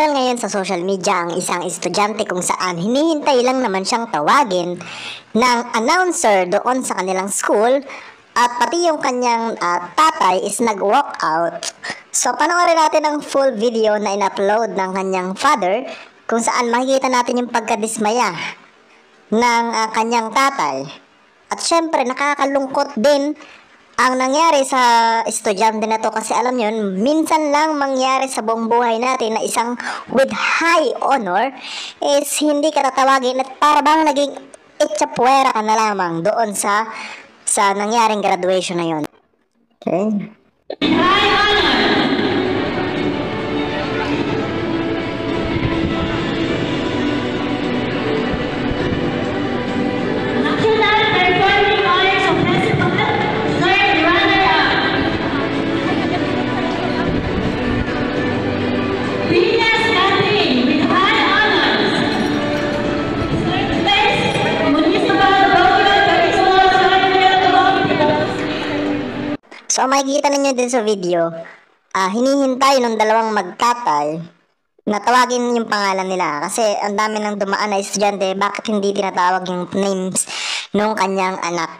Viral ngayon sa social media ang isang estudyante kung saan hinihintay lang naman siyang tawagin ng announcer doon sa kanilang school at pati yung kanyang tatay is nag-walk out. So panoorin natin ang full video na in-upload ng kanyang father kung saan makikita natin yung pagkadismaya ng kanyang tatay. At syempre nakakalungkot din ang nangyari sa estudyante na to kasi alam nyo, minsan lang mangyari sa buong buhay natin na isang with high honor is hindi ka tatawagin at para bang naging itchapuera ka na lamang doon sa nangyaring graduation na yon. Okay. High honor! So makikita ninyo din sa video, hinihintay ng dalawang magtatay na tawagin yung pangalan nila kasi ang dami ng dumaan na estudyante, bakit hindi tinatawag yung names nung kanyang anak.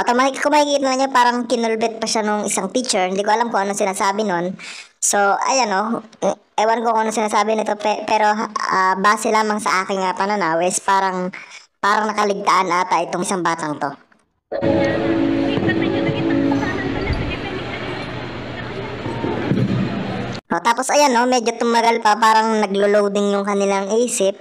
Kung makikita ninyo, parang kinulbit pa siya nung isang teacher, hindi ko alam kung ano sinasabi nun. So ayan ewan ko kung ano sinasabi nito pero base lamang sa aking pananaw is parang nakaligtaan ata itong isang batang to. Tapos ayan medyo tumagal pa, parang naglo-loading yung kanilang isip.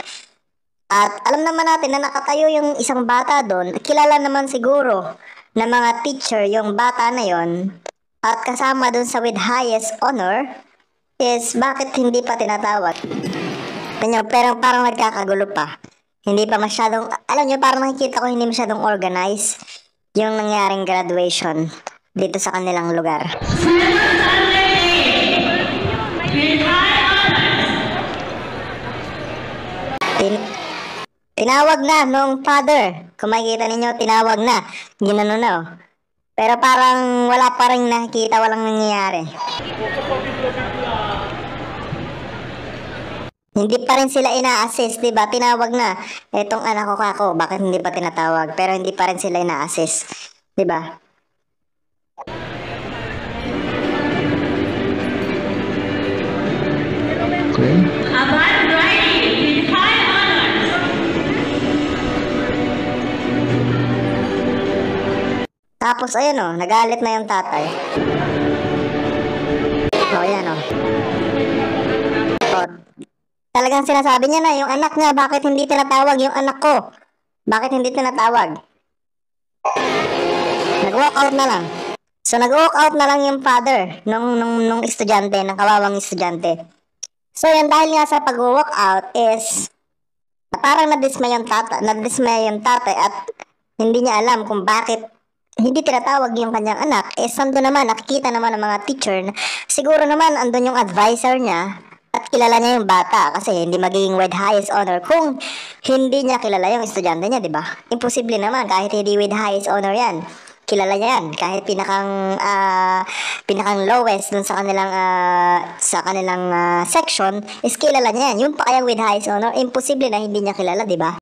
At alam naman natin na nakatayo yung isang bata doon. Kilala naman siguro ng mga teacher yung bata na yon. At kasama doon sa with highest honor is bakit hindi pa tinatawag. Pero parang nagkakagulo pa. Hindi pa masyadong, alam nyo, parang nakikita ko hindi masyadong organized yung nangyaring graduation dito sa kanilang lugar. Tinawag na nung father. Kung makikita ninyo, tinawag na. Ginano na. Pero parang wala pa rin nakikita, walang nangyayari. Hindi pa rin sila ina-assist, diba? Tinawag na. Etong anak ko kako, bakit hindi pa tinatawag? Pero hindi pa rin sila ina-assist, diba? Okay. Tapos ayun nagalit na yung tatay. Ayan talagang sinasabi niya na yung anak niya, bakit hindi tinatawag yung anak ko? Bakit hindi tinatawag? Nag-walk out na lang. So nag-walk out na lang yung father nung estudyante, ng kawawang estudyante. So yan, dahil nga sa pag-walk out is parang nadismay yung tatay at hindi niya alam kung bakit hindi tinatawag yung kanyang anak. Sando naman, nakikita naman ng mga teacher na siguro naman andun yung advisor niya at kilala niya yung bata kasi hindi magiging with highest honor kung hindi niya kilala yung estudyante niya, diba? Imposible naman kahit hindi with highest honor yan. Kilala niya yan kahit pinakang lowest dun sa kanilang section is kilala niya yan. Yung pa kayang with highest honor, imposible na hindi niya kilala, diba?